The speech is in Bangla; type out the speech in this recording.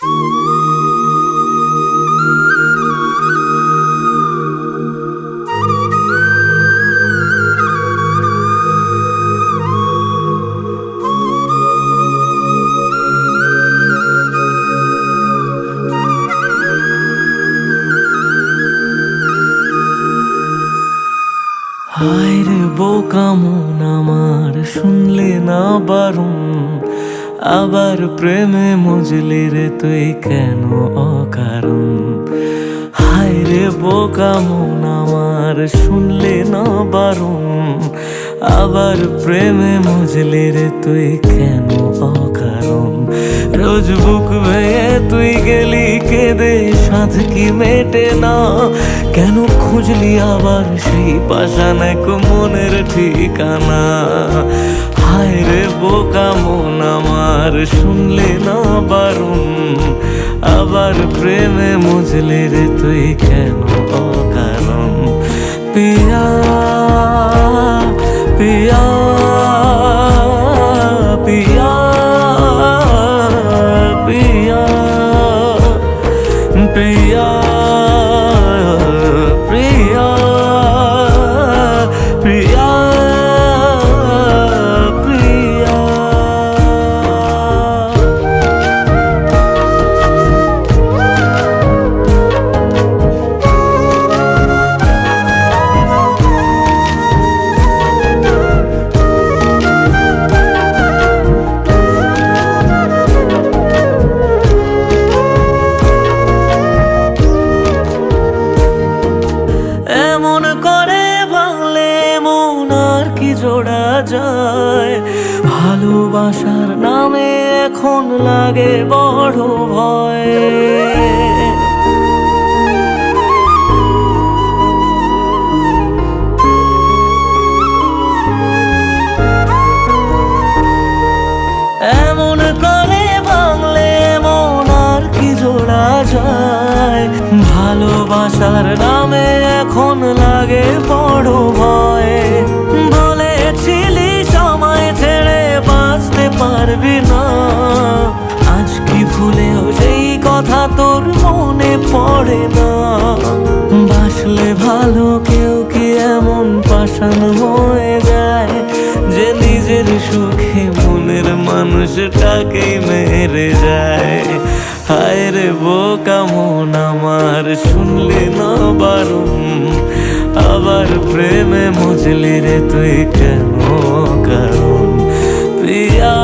হায় রে বোকা মন আমার, শুনলে না বারণ, আবার প্রেমে মজলি রে তুই কেন অকারণ। হায় রে বোকা মন আমার, শুনলে না বারণ, আবার প্রেমে মজলি রে তুই কেন অকারণ। রোজ বুক ভেঙে তুই গেলি কেঁদে, সাধ কি মেটে না, কেন খুঁজলি আবার সেই পাষাণ এক মনের ঠিকানা। হায় রে বোকা মন আমার, শুনলে না বারণ, আবার প্রেমে মজলি রে তুই কেন অকারণ। পিয়া পিয়া পিয়া পিয়া পিয়া প্রিয়া প্রিয়া প্রিয়া। এমন করে ভাঙলে মন আর কি জোড়া যায়, ভালোবাসার নামে এখন লাগে বড় ভয়। এমন করে ভাঙলে মন আর কি জোড়া যায়, ভালোবাসার নামে এখন লাগে বড় ভয়। বলেছিলি সময় ছেড়ে বাঁচতে পারবি না, আজ কি ভুলেও সেই কথা তোর মনে পড়ে না। বাসলে ভালো কেউ কি এমন পাষাণ হয়ে যায়, যে নিজের সুখে মনের মানুষটাকেই মেরে যায়। হায় রে বোকা মন আমার, শুনলে না বারণ, আবার প্রেমে মজলি রে তুই কেন কারণ। প্রিয়া।